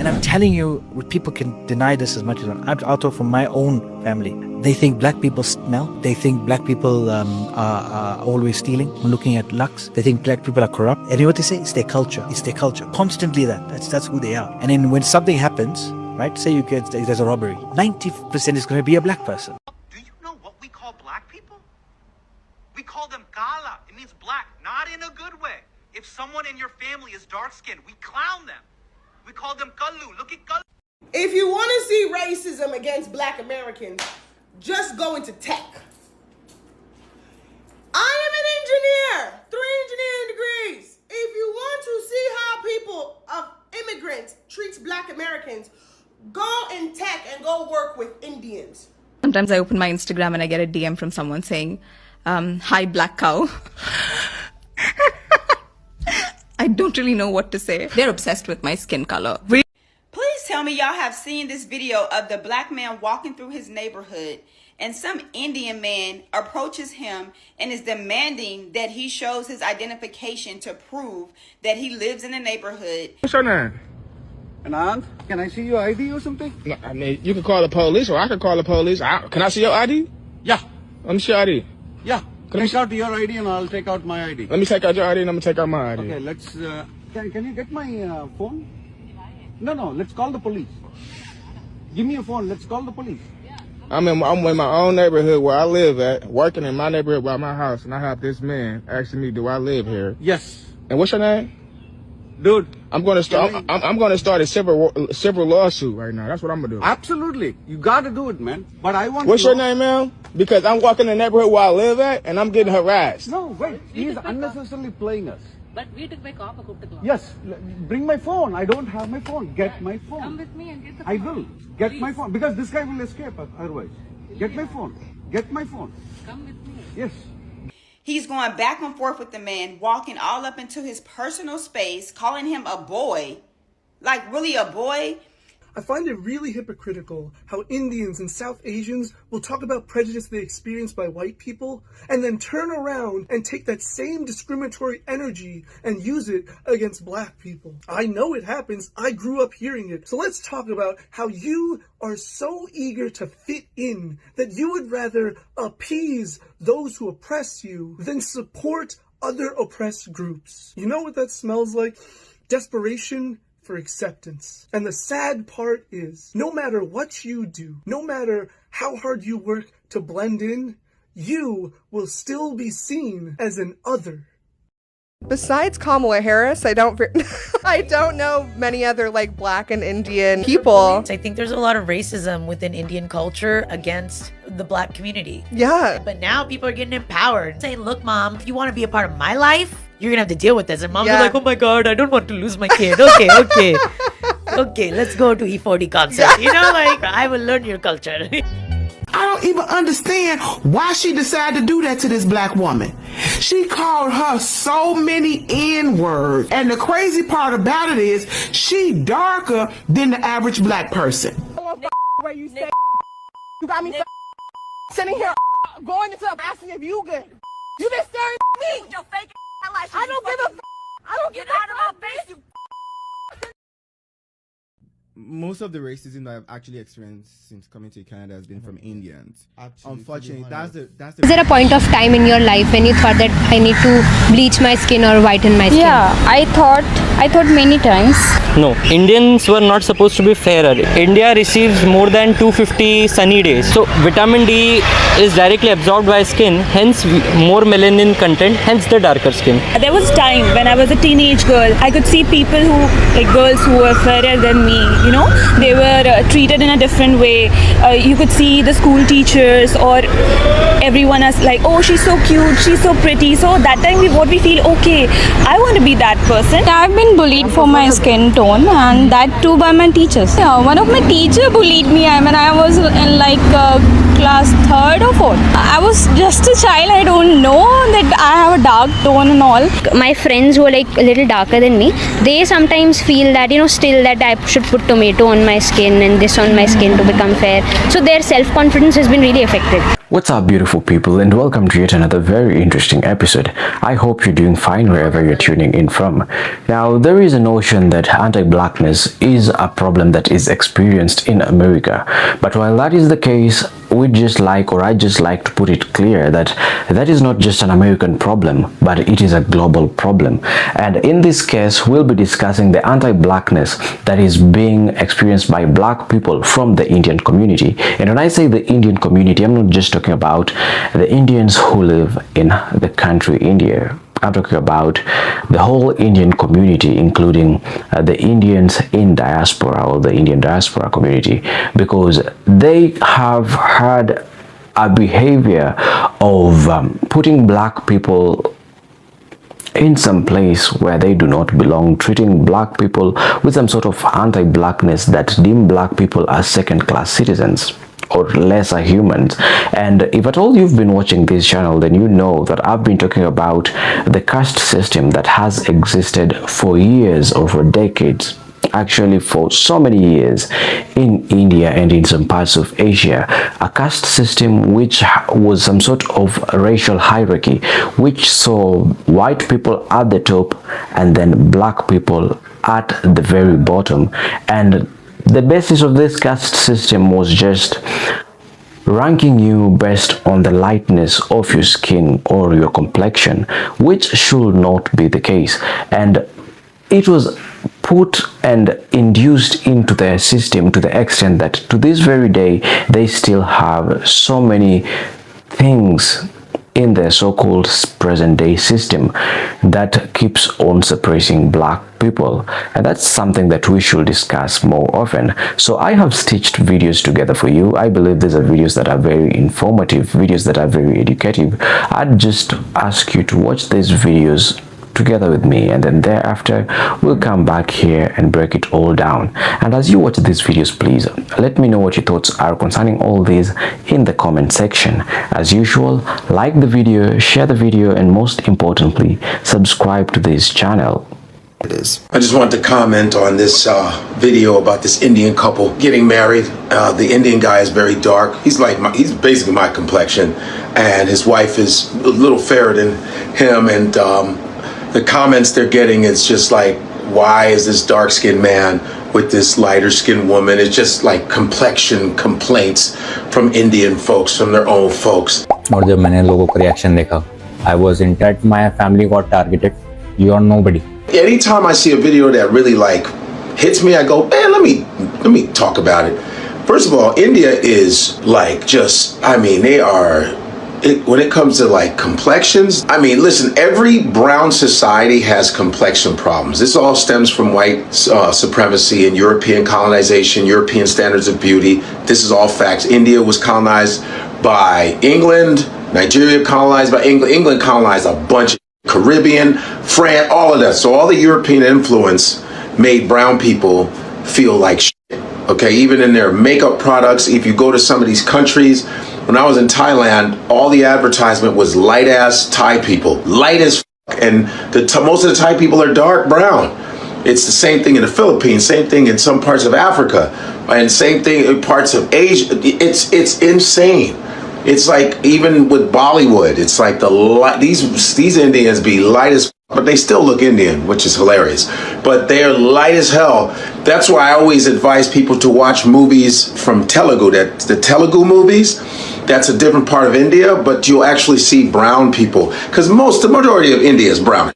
And I'm telling you, people can deny this as much as I'll talk from my own family. They think black people smell. They think black people are always stealing, looking at lux. They think black people are corrupt. And you know what they say? It's their culture. It's their culture. Constantly that's who they are. And then when something happens, right? Say there's a robbery. 90% is going to be a black person. Do you know what we call black people? We call them kala. It means black, not in a good way. If someone in your family is dark-skinned, we clown them. We call them kallu. Look at kallu. If you want to see racism against black Americans, just go into tech. I am an engineer, 3 engineering degrees. If you want to see how people of immigrants treats black Americans, go in tech and go work with Indians. Sometimes I open my Instagram and I get a DM from someone saying, hi, black cow. I don't really know what to say. They're obsessed with my skin color. Please tell me y'all have seen this video of the black man walking through his neighborhood and some Indian man approaches him and is demanding that he shows his identification to prove that he lives in the neighborhood. What's your name? Anand, can I see your ID or something? No, I mean, you can call the police or I can call the police. Can I see your ID? Yeah. Let me see your ID. Yeah. Take out your ID and I'll take out my ID. Let me take out your ID and I'm going to take out my ID. Okay, let's... can you get my phone? No, let's call the police. Give me your phone, let's call the police. I'm in my own neighborhood where I live at, working in my neighborhood by my house, and I have this man asking me, do I live here? Yes. And what's your name? Dude. I'm going to start a civil lawsuit right now. That's what I'm going to do. Absolutely. You got to do it, man. But I want What's your name, man? Because I'm walking in the neighborhood where I live at, and I'm getting harassed. No, wait. He's unnecessarily playing us. But we took my car. Yes. Bring my phone. I don't have my phone. Get my phone. Come with me and get the phone. I will. Get my phone. Because this guy will escape otherwise. Get my phone. Get my phone. Come with me. Yes. He's going back and forth with the man, walking all up into his personal space, calling him a boy. Like, really a boy? I find it really hypocritical how Indians and South Asians will talk about prejudice they experience by white people and then turn around and take that same discriminatory energy and use it against black people. I know it happens. I grew up hearing it. So let's talk about how you are so eager to fit in that you would rather appease those who oppress you than support other oppressed groups. You know what that smells like? Desperation for acceptance. And the sad part is, no matter what you do, no matter how hard you work to blend in, you will still be seen as an other. Besides Kamala Harris, I don't know many other like black and Indian people. I think there's a lot of racism within Indian culture against the black community. Yeah. But now people are getting empowered, saying, look, mom, if you want to be a part of my life, you're gonna have to deal with this. And mom's like, oh my god, I don't want to lose my kid. Okay. Okay, let's go to E40 concert. You know, like, I will learn your culture. I don't even understand why she decided to do that to this black woman. She called her so many N-words. And the crazy part about it is, she darker than the average black person. Where you say you got me sitting here going into asking if you good. You been staring at me with your fake life. I don't give a I don't get out of my face, you. Most of the racism that I've actually experienced since coming to Canada has been from Indians. Unfortunately, that's the. Is there a point of time in your life when you thought that I need to bleach my skin or whiten my skin? Yeah, I thought many times. No, Indians were not supposed to be fairer. India receives more than 250 sunny days. So vitamin D is directly absorbed by skin, hence more melanin content, hence the darker skin. There was time when I was a teenage girl, I could see people girls who were fairer than me, you know, they were treated in a different way. You could see the school teachers or everyone as like, oh, she's so cute, she's so pretty. So that time we feel, okay, I want to be that person. I've been bullied for my skin tone, and that too by my teachers. Yeah, one of my teachers bullied me when I was in class 3rd or 4th. I was just a child. I don't know that I have a dark tone and all. My friends who are a little darker than me, they sometimes feel that, still that I should put tomato on my skin and this on my skin to become fair. So their self-confidence has been really affected. What's up, beautiful people, and welcome to yet another very interesting episode. I hope you're doing fine wherever you're tuning in from. Now, there is a notion that anti-blackness is a problem that is experienced in America. But while that is the case, I just like to put it clear that that is not just an American problem, but it is a global problem. And in this case, we'll be discussing the anti-blackness that is being experienced by black people from the Indian community. And when I say the Indian community, I'm not just talking about the Indians who live in the country India. I'm talking about the whole Indian community, including the Indians in diaspora or the Indian diaspora community, because they have had a behavior of putting black people in some place where they do not belong, treating black people with some sort of anti-blackness that deem black people as second-class citizens or lesser humans. And if at all you've been watching this channel, then you know that I've been talking about the caste system that has existed for years or for decades, actually for so many years in India and in some parts of Asia. A caste system which was some sort of racial hierarchy, which saw white people at the top and then black people at the very bottom. And the basis of this caste system was just ranking you based on the lightness of your skin or your complexion, which should not be the case. And it was put and induced into their system to the extent that to this very day they still have so many things in their so-called present-day system that keeps on suppressing black people, and that's something that we should discuss more often. So I have stitched videos together for you. I believe these are videos that are very informative, videos that are very educative. I'd just ask you to watch these videos together with me, and then thereafter we'll come back here and break it all down. And as you watch these videos, please let me know what your thoughts are concerning all these in the comment section. As usual, like the video, share the video, and most importantly, subscribe to this channel. I just wanted to comment on this video about this Indian couple getting married. The Indian guy is very dark. He's basically my complexion, and his wife is a little fairer than him. And the comments they're getting is just like, why is this dark-skinned man with this lighter-skinned woman? It's just like complexion complaints from Indian folks, from their own folks. और जब मैंने लोगों को reaction देखा, I was in that my family got targeted. You are nobody. Anytime I see a video that really hits me, I go, man, let me talk about it. First of all, India is they are. When it comes to complexions, listen, every brown society has complexion problems. This all stems from white supremacy and European colonization, European standards of beauty. This is all facts. India was colonized by England, Nigeria colonized by England, England colonized a bunch of Caribbean, France, all of that. So all the European influence made brown people feel like shit. Okay, even in their makeup products, if you go to some of these countries, when I was in Thailand, all the advertisement was light-ass Thai people, light as f***, and most of the Thai people are dark brown. It's the same thing in the Philippines, same thing in some parts of Africa, and same thing in parts of Asia. It's insane. It's like even with Bollywood, it's like these Indians be light as f***, but they still look Indian, which is hilarious. But they are light as hell. That's why I always advise people to watch movies from Telugu. The Telugu movies, that's a different part of India, but you'll actually see brown people, because the majority of India is brown.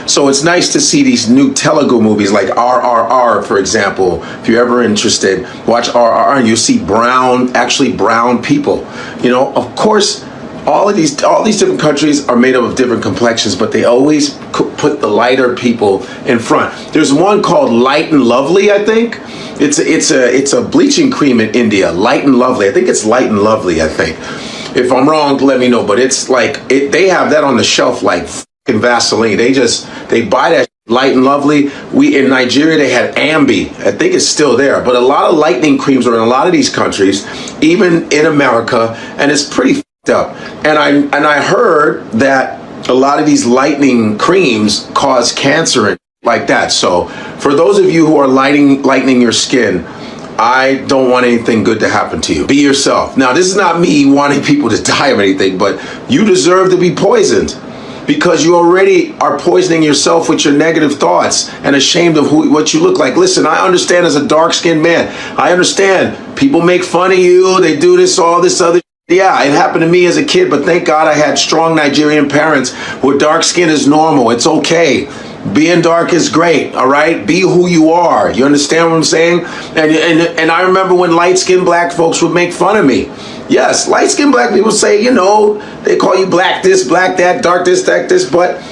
So it's nice to see these new Telugu movies like RRR, for example. If you're ever interested, watch RRR and you'll see actually brown people. You know, of course, all these different countries are made up of different complexions, but they always put the lighter people in front. There's one called Light and Lovely, I think. It's a bleaching cream in India, Light and Lovely. I think it's Light and Lovely, I think. If I'm wrong, let me know. But it's they have that on the shelf like fucking Vaseline. They buy that Light and Lovely. In Nigeria, they had Ambi. I think it's still there. But a lot of lightening creams are in a lot of these countries, even in America, and it's pretty up. And I heard that a lot of these lightening creams cause cancer and like that. So for those of you who are lightening your skin, I don't want anything good to happen to you. Be yourself. Now, this is not me wanting people to die of anything, but you deserve to be poisoned because you already are poisoning yourself with your negative thoughts and ashamed of what you look like. Listen, I understand as a dark-skinned man. I understand people make fun of you. They do this, all this other. Yeah, it happened to me as a kid, but thank God I had strong Nigerian parents where dark skin is normal. It's okay. Being dark is great, all right? Be who you are. You understand what I'm saying? And I remember when light-skinned black folks would make fun of me. Yes, light-skinned black people say, they call you black this, black that, dark this, but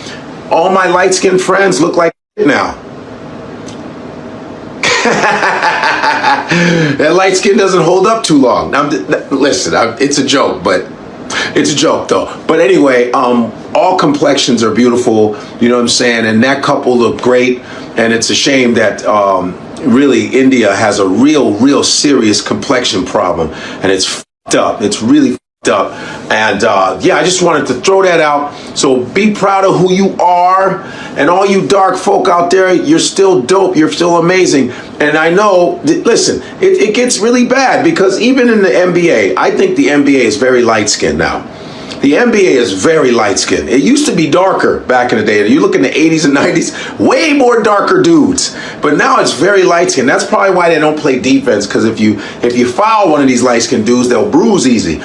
all my light-skinned friends look like now. That light skin doesn't hold up too long. Listen, it's a joke, but it's a joke though. But anyway, all complexions are beautiful, you know what I'm saying? And that couple look great. And it's a shame that really India has a real serious complexion problem. And it's fucked up. It's really fucked up. And yeah, I just wanted to throw that out. So be proud of who you are. And all you dark folk out there, you're still dope. You're still amazing. And I know, listen, it gets really bad because even in the NBA, I think the NBA is very light-skinned now. The NBA is very light-skinned. It used to be darker back in the day. You look in the 80s and 90s, way more darker dudes. But now it's very light-skinned. That's probably why they don't play defense, because if you foul one of these light-skinned dudes, they'll bruise easy.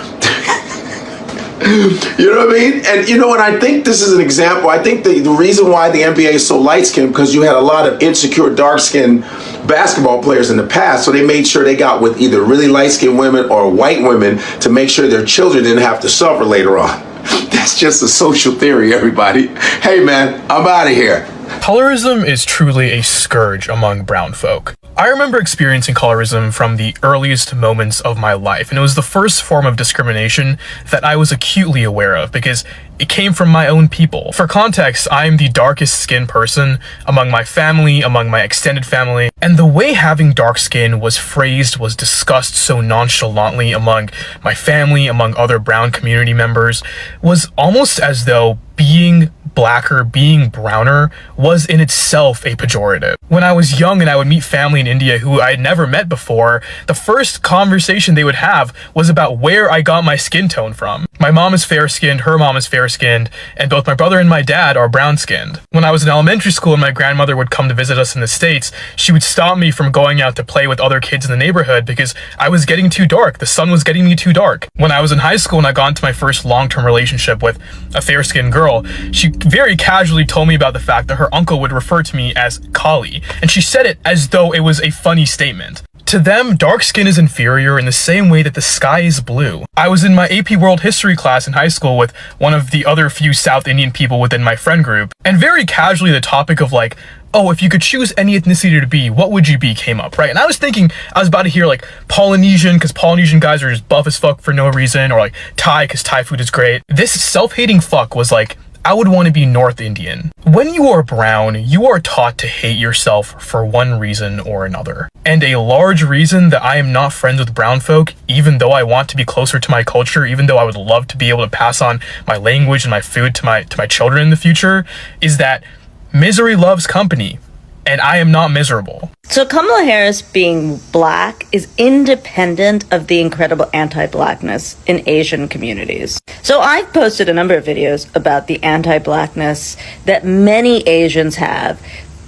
You know what I mean? And and I think this is an example. I think the reason why the NBA is so light-skinned because you had a lot of insecure dark-skinned basketball players in the past, so they made sure they got with either really light-skinned women or white women to make sure their children didn't have to suffer later on. That's just a social theory, everybody. Hey man, I'm out of here. Colorism is truly a scourge among brown folk. I remember experiencing colorism from the earliest moments of my life, and it was the first form of discrimination that I was acutely aware of because it came from my own people. For context, I am the darkest skinned person among my family, among my extended family, and the way having dark skin was phrased was discussed so nonchalantly among my family, among other brown community members, was almost as though being blacker, being browner, was in itself a pejorative. When I was young and I would meet family in India who I had never met before, the first conversation they would have was about where I got my skin tone from. My mom is fair-skinned, her mom is fair-skinned, and both my brother and my dad are brown-skinned. When I was in elementary school and my grandmother would come to visit us in the States, she would stop me from going out to play with other kids in the neighborhood because I was getting too dark. The sun was getting me too dark. When I was in high school and I got into my first long-term relationship with a fair-skinned girl, she very casually told me about the fact that her uncle would refer to me as Kali, and she said it as though it was a funny statement. To them, dark skin is inferior in the same way that the sky is blue. I was in my AP World History class in high school with one of the other few South Indian people within my friend group, and very casually the topic of like, oh, if you could choose any ethnicity to be, what would you be came up, right? And I was thinking, I was about to hear like Polynesian, because Polynesian guys are just buff as fuck for no reason, or like Thai, because Thai food is great. This self-hating fuck was like, I would want to be North Indian. When you are brown, you are taught to hate yourself for one reason or another. And a large reason that I am not friends with brown folk, even though I want to be closer to my culture, even though I would love to be able to pass on my language and my food to my children in the future, is that misery loves company. And I am not miserable. So Kamala Harris being black is independent of the incredible anti-blackness in Asian communities. So I've posted a number of videos about the anti-blackness that many Asians have.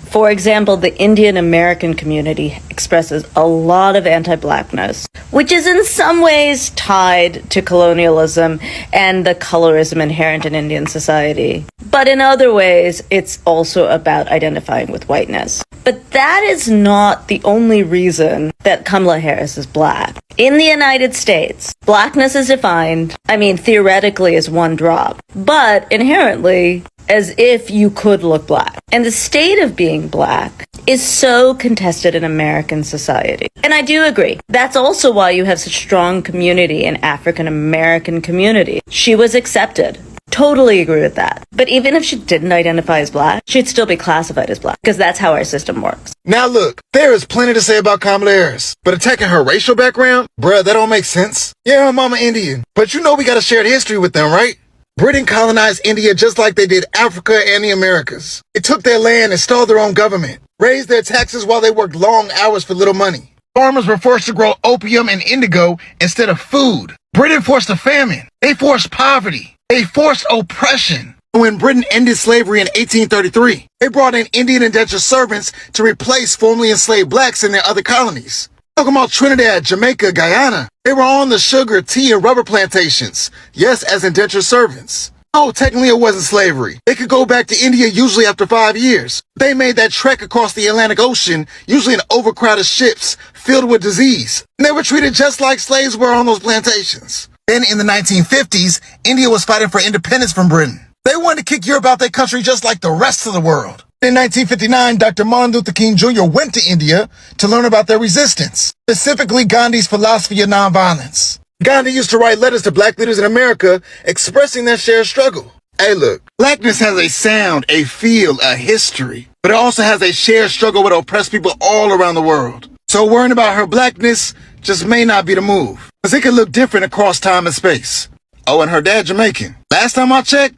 For example, the Indian American community expresses a lot of anti-blackness, which is in some ways tied to colonialism and the colorism inherent in Indian society. But in other ways, it's also about identifying with whiteness. But that is not the only reason that Kamala Harris is black. In the United States, blackness is defined, theoretically as one drop, but inherently as if you could look black. And the state of being black is so contested in American society. And I do agree. That's also why you have such strong community in African American community. She was accepted. Totally agree with that. But even if she didn't identify as black, she'd still be classified as black, because that's how our system works. Now look, there is plenty to say about Kamala Harris, but attacking her racial background, bruh, that don't make sense. Yeah, her mama Indian, but you know we got a shared history with them, right? Britain colonized India just like they did Africa and the Americas. It took their land, installed their own government, raised their taxes while they worked long hours for little money. Farmers were forced to grow opium and indigo instead of food. Britain forced a famine. They forced poverty. They forced oppression. When Britain ended slavery in 1833, they brought in Indian indentured servants to replace formerly enslaved blacks in their other colonies. Talking about Trinidad, Jamaica, Guyana. They were on the sugar, tea, and rubber plantations. Yes, as indentured servants. No, technically it wasn't slavery. They could go back to India usually after 5 years. They made that trek across the Atlantic Ocean, usually in overcrowded ships filled with disease. And they were treated just like slaves were on those plantations. Then in the 1950s, India was fighting for independence from Britain. They wanted to kick Europe out their country just like the rest of the world. In 1959, Dr. Martin Luther King Jr. went to India to learn about their resistance, specifically Gandhi's philosophy of nonviolence. Gandhi used to write letters to black leaders in America expressing their shared struggle. Hey look, blackness has a sound, a feel, a history, but it also has a shared struggle with oppressed people all around the world. So worrying about her blackness just may not be the move, because it could look different across time and space. Oh, and her dad Jamaican. Last time I checked,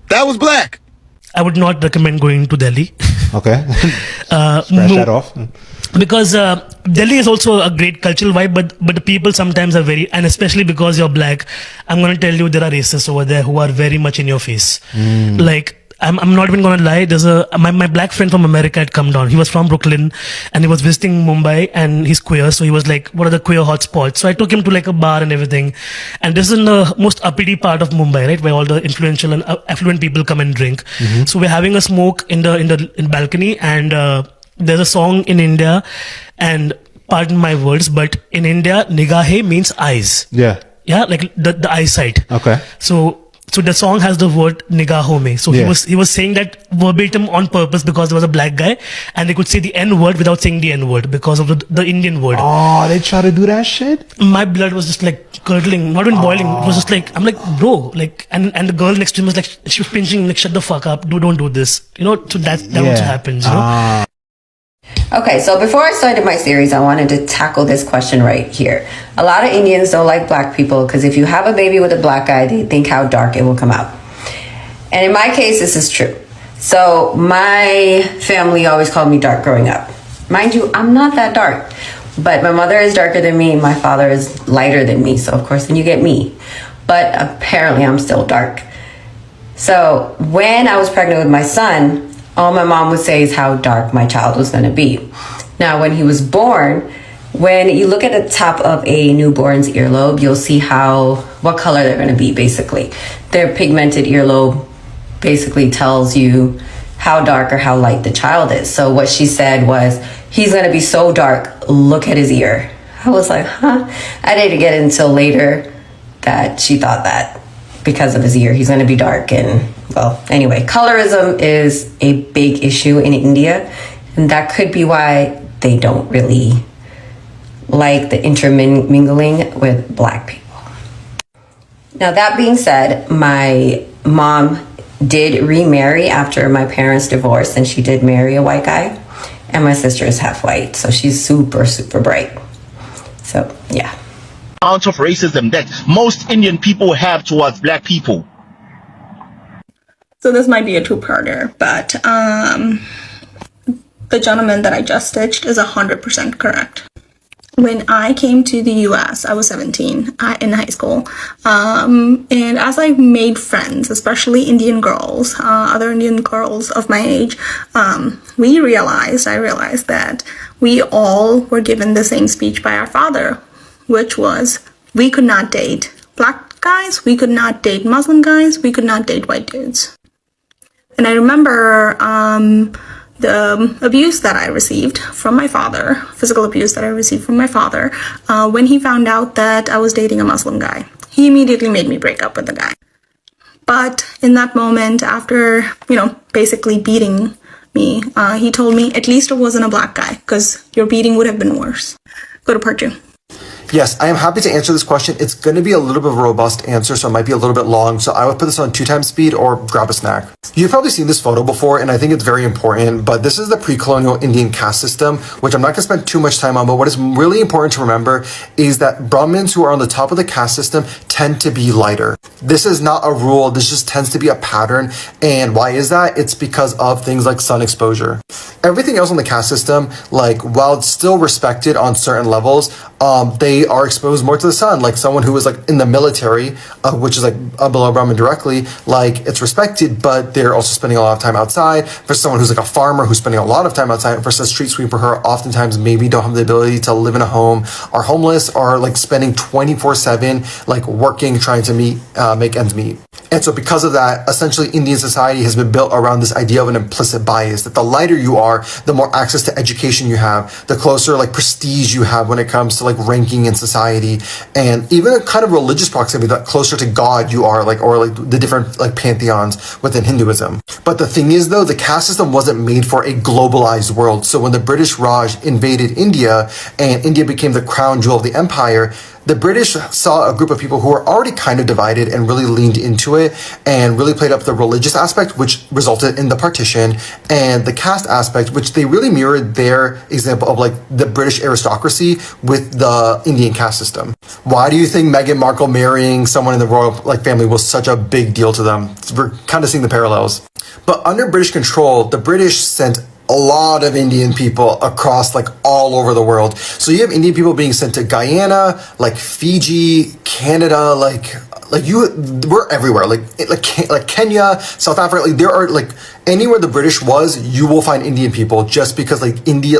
that was black. I would not recommend going to Delhi. Okay. Scratch that off. Because Delhi is also a great cultural vibe, but the people sometimes are very, and especially because you're black, I'm going to tell you there are racists over there who are very much in your face. Like, I'm not even gonna lie. There's my black friend from America had come down. He was from Brooklyn and he was visiting Mumbai and he's queer. So he was like, what are the queer hotspots? So I took him to like a bar and everything. And this is in the most uppity part of Mumbai, right? Where all the influential and affluent people come and drink. So we're having a smoke in the balcony and there's a song in India and pardon my words, but in India, nigahe means eyes. Yeah. Yeah. Like the eyesight. Okay. So the song has the word nigaho mein. So he was saying that verbatim on purpose because there was a black guy and they could say the N word without saying the N word because of the Indian word. Oh, they try to do that shit? My blood was just like curdling, not even boiling. It was just like, I'm like, bro, like, and the girl next to him was like, she was pinching, like, shut the fuck up, don't do this. You know, so that also happens, you know? Okay, so before I started my series, I wanted to tackle this question right here. A lot of Indians don't like black people because if you have a baby with a black guy, they think how dark it will come out. And in my case, this is true. So my family always called me dark growing up. Mind you, I'm not that dark, but my mother is darker than me and my father is lighter than me. So of course, then you get me. But apparently I'm still dark. So when I was pregnant with my son, all my mom would say is how dark my child was going to be. Now, when he was born, when you look at the top of a newborn's earlobe, you'll see what color they're going to be, basically. Their pigmented earlobe basically tells you how dark or how light the child is. So what she said was, he's going to be so dark, look at his ear. I was like, huh? I didn't get it until later that she thought that because of his ear, he's going to be dark. And well, anyway, colorism is a big issue in India, and that could be why they don't really like the intermingling with black people. Now, that being said, my mom did remarry after my parents divorced, and she did marry a white guy, and my sister is half white, so she's super, super bright. So, yeah. Amount of racism that most Indian people have towards black people. So this might be a two-parter, but the gentleman that I just stitched is 100% correct. When I came to the US, I was 17 in high school. And as I made friends, especially Indian girls, other Indian girls of my age, I realized that we all were given the same speech by our father, which was, we could not date black guys, we could not date Muslim guys, we could not date white dudes. And I remember the abuse that I received from my father, physical abuse that I received from my father, when he found out that I was dating a Muslim guy. He immediately made me break up with the guy. But in that moment, after, basically beating me, he told me, at least it wasn't a black guy, because your beating would have been worse. Go to part 2. Yes, I am happy to answer this question. It's going to be a little bit of a robust answer, so it might be a little bit long. So I would put this on 2 times speed or grab a snack. You've probably seen this photo before, and I think it's very important, but this is the pre-colonial Indian caste system, which I'm not going to spend too much time on, but what is really important to remember is that Brahmins who are on the top of the caste system tend to be lighter. This is not a rule, this just tends to be a pattern, and why is that? It's because of things like sun exposure. Everything else on the caste system, like while it's still respected on certain levels, they are exposed more to the sun. Like someone who is like in the military, which is like below Brahmin directly, like it's respected, but they're also spending a lot of time outside. For someone who's like a farmer who's spending a lot of time outside, versus a street sweeper who oftentimes maybe don't have the ability to live in a home, are homeless, or like spending 24/7 like working, trying to make ends meet. And so because of that, essentially Indian society has been built around this idea of an implicit bias, that the lighter you are, the more access to education you have, the closer like prestige you have when it comes to like ranking in society, and even a kind of religious proximity, that closer to God you are, like, or like the different like pantheons within Hinduism. But the thing is though, the caste system wasn't made for a globalized world. So when the British Raj invaded India and India became the crown jewel of the empire, the British saw a group of people who were already kind of divided and really leaned into it and really played up the religious aspect, which resulted in the partition, and the caste aspect, which they really mirrored their example of like the British aristocracy with the Indian caste system. Why do you think Meghan Markle marrying someone in the royal like family was such a big deal to them? We're kind of seeing the parallels. But under British control, the British sent a lot of Indian people across like all over the world. So you have Indian people being sent to Guyana, like Fiji, Canada, we're everywhere, like Kenya, South Africa, like there are like anywhere the British was, you will find Indian people, just because like India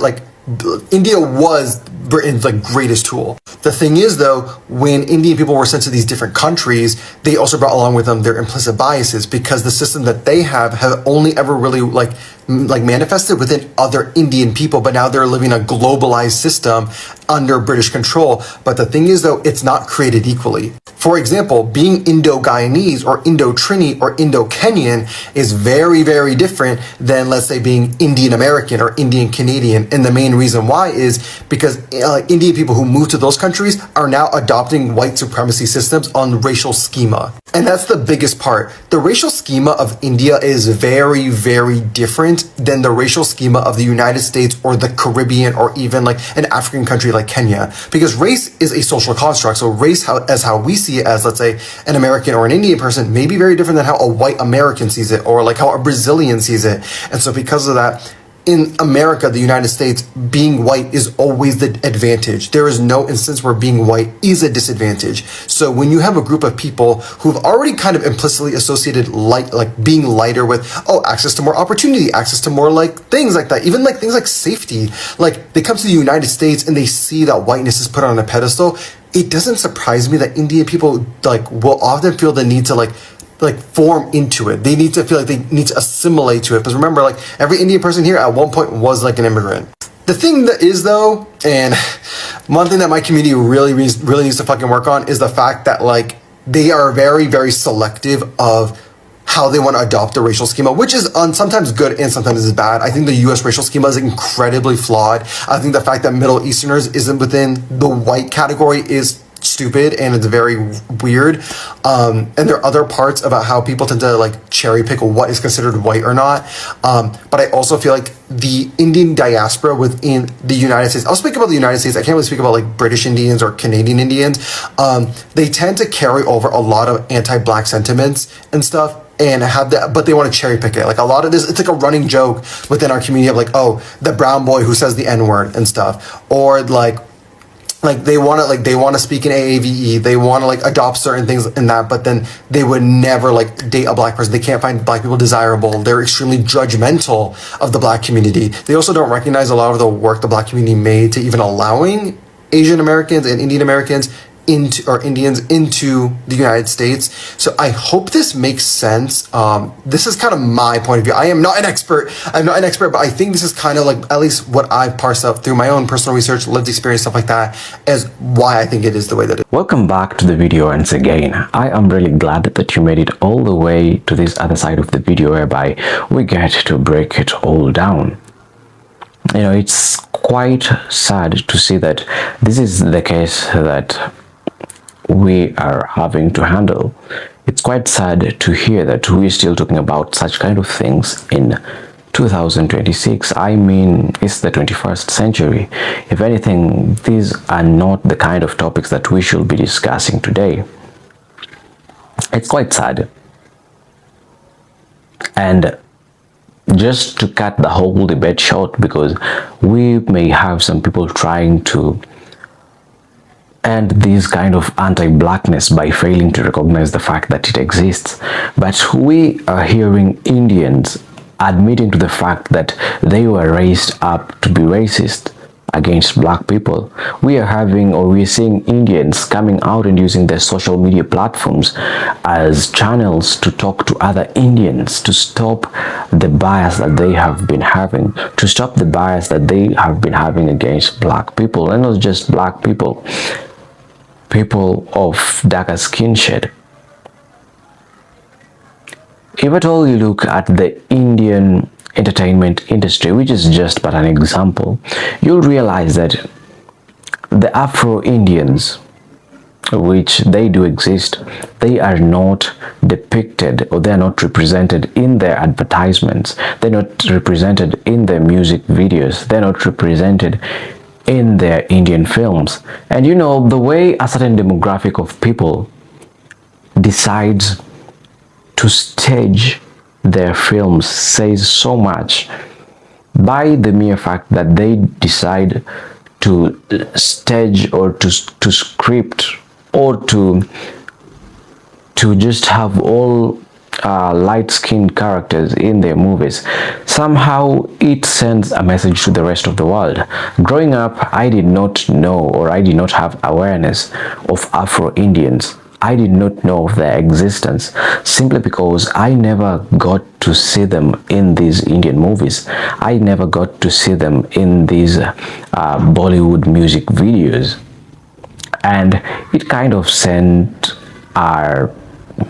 was Britain's like greatest tool. The thing is though, when Indian people were sent to these different countries, they also brought along with them their implicit biases, because the system that they have only ever really like manifested within other Indian people, but now they're living a globalized system under British control. But the thing is though, it's not created equally. For example, being Indo-Guyanese or Indo-Trini or Indo-Kenyan is very, very different than, let's say, being Indian-American or Indian-Canadian. And the main reason why is because Indian people who move to those countries are now adopting white supremacy systems on racial schema. And that's the biggest part. The racial schema of India is very, very different than the racial schema of the United States or the Caribbean or even like an African country like Kenya. Because race is a social construct. So race, as how we see it as, let's say, an American or an Indian person, may be very different than how a white American sees it, or like how a Brazilian sees it. And so because of that, in America, the United States, being white is always the advantage. There is no instance where being white is a disadvantage. So when you have a group of people who've already kind of implicitly associated like being lighter with, access to more opportunity, access to more like things like that, even like things like safety, like they come to the United States and they see that whiteness is put on a pedestal, it doesn't surprise me that Indian people like will often feel the need to like form into it. They need to feel like they need to assimilate to it. Because remember, like every Indian person here at one point was like an immigrant. The thing that is though, and one thing that my community really needs to fucking work on, is the fact that like they are very, very selective of how they want to adopt the racial schema, which is sometimes good and sometimes is bad. I think the US racial schema is incredibly flawed. I think the fact that Middle Easterners isn't within the white category is stupid, and it's very weird. And there are other parts about how people tend to like cherry pick what is considered white or not. But I also feel like the Indian diaspora within the United States, I'll speak about the United States, I can't really speak about like British Indians or Canadian Indians. They tend to carry over a lot of anti-black sentiments and stuff, and have that, but they want to cherry pick it. Like a lot of this, it's like a running joke within our community of like, the brown boy who says the N-word and stuff, or like they want to speak in AAVE, they want to like adopt certain things in that, but then they would never like date a black person. They can't find black people desirable. They're extremely judgmental of the black community. They also don't recognize a lot of the work the black community made to even allowing Asian Americans and Indian Americans Indians into the United States. So I hope this makes sense. This is kind of my point of view. I am not an expert. I'm not an expert, but I think this is kind of like at least what I've parsed out through my own personal research, lived experience, stuff like that, as why I think it is the way that it is. Welcome back to the video once again. I am really glad that you made it all the way to this other side of the video whereby we get to break it all down. It's quite sad to see that this is the case that we are having to handle. It's quite sad to hear that we're still talking about such kind of things in 2026. I mean, it's the 21st century. If anything, these are not the kind of topics that we should be discussing today. It's quite sad. And just to cut the whole debate short, because we may have some people trying to end this kind of anti-blackness by failing to recognize the fact that it exists, but we are hearing Indians admitting to the fact that they were raised up to be racist against black people. We're seeing Indians coming out and using their social media platforms as channels to talk to other Indians to stop the bias that they have been having, against black people, and not just black people, people of darker skin shade. If at all you look at the Indian entertainment industry, which is just but an example, you'll realize that the Afro-Indians, which they do exist, they are not depicted, or they are not represented in their advertisements, they're not represented in their music videos, they're not represented in their Indian films. And the way a certain demographic of people decides to stage their films says so much. By the mere fact that they decide to stage or to script or to just have all light-skinned characters in their movies, somehow it sends a message to the rest of the world. Growing up, I did not know, or I did not have awareness of Afro-Indians. I did not know of their existence simply because I never got to see them in these Indian movies. I never got to see them in these Bollywood music videos. And it kind of sent our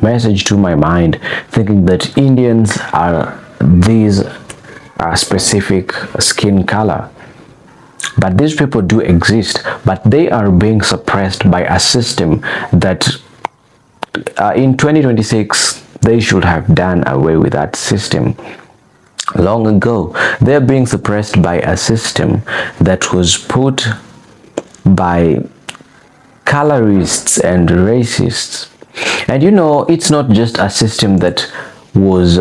message to my mind, thinking that Indians are these specific skin color. But these people do exist, but they are being suppressed by a system that in 2026 they should have done away with that system long ago. They're being suppressed by a system that was put by colorists and racists. And it's not just a system that was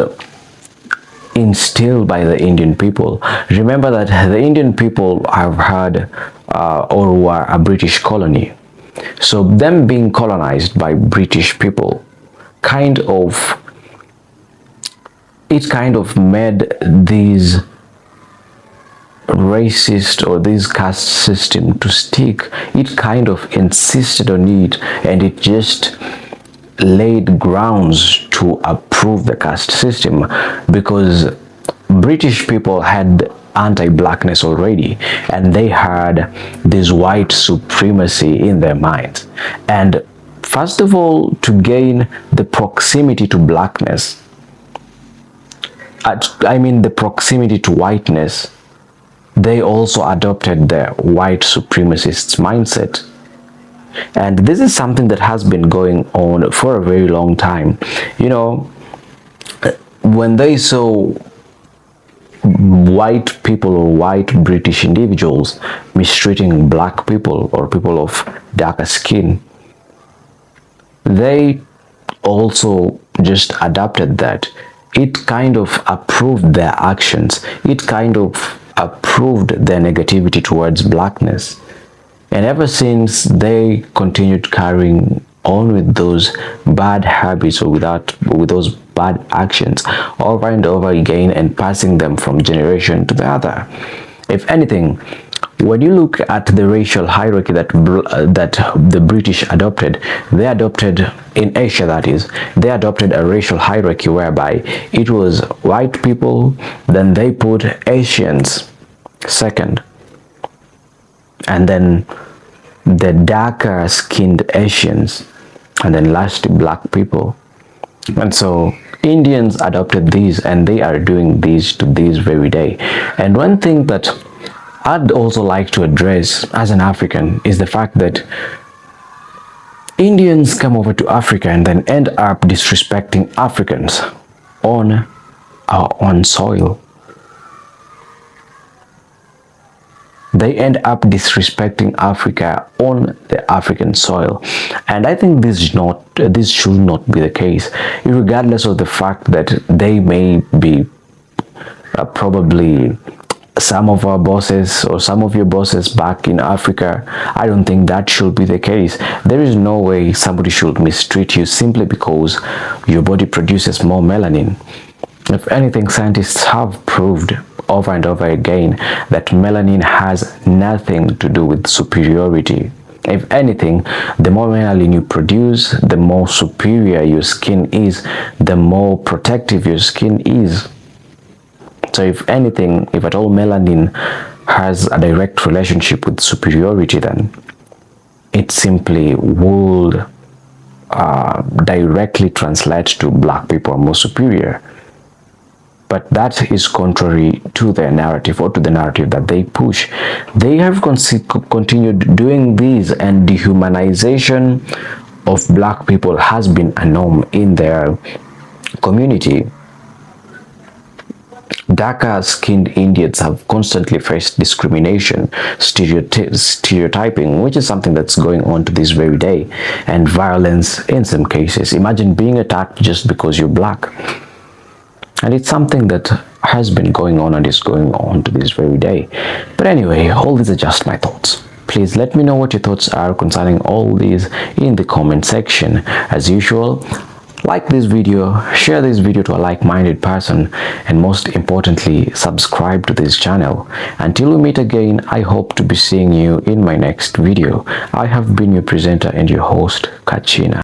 instilled by the Indian people. Remember that the Indian people have had or were a British colony. So them being colonized by British people kind of made these racist or this caste system to stick. It kind of insisted on it, and it just laid grounds to approve the caste system, because British people had anti-blackness already, and they had this white supremacy in their minds. And first of all, to gain the proximity to blackness, the proximity to whiteness, they also adopted the white supremacists mindset. And this is something that has been going on for a very long time. When they saw white people or white British individuals mistreating black people or people of darker skin, they also just adopted that. It kind of approved their actions. It kind of approved their negativity towards blackness. And ever since, they continued carrying on with those bad habits or with those bad actions over and over again, and passing them from generation to the other. If anything, when you look at the racial hierarchy that the British adopted, they adopted in Asia, that is, they adopted a racial hierarchy whereby it was white people, then they put Asians second, and then the darker skinned Asians, and then lastly black people. And so Indians adopted these, and they are doing these to this very day. And one thing that I'd also like to address as an African is the fact that Indians come over to Africa and then end up disrespecting Africans on our own soil. They end up disrespecting Africa on the African soil, and I think this should not be the case, regardless of the fact that they may be probably some of our bosses or some of your bosses back in Africa. I don't think that should be the case. There is no way somebody should mistreat you simply because your body produces more melanin. If anything, scientists have proved over and over again that melanin has nothing to do with superiority. If anything, the more melanin you produce, the more superior your skin is, the more protective your skin is. So if anything, if at all melanin has a direct relationship with superiority, then it simply would directly translate to black people are more superior. But that is contrary to their narrative, or to the narrative that they push. They have continued doing this, and dehumanization of black people has been a norm in their community. Darker-skinned Indians have constantly faced discrimination, stereotyping, which is something that's going on to this very day, and violence in some cases. Imagine being attacked just because you're black. And it's something that has been going on and is going on to this very day. But anyway, all these are just my thoughts. Please let me know what your thoughts are concerning all these in the comment section. As usual, like this video, share this video to a like-minded person, and most importantly, subscribe to this channel. Until we meet again, I hope to be seeing you in my next video. I have been your presenter and your host, Kachina.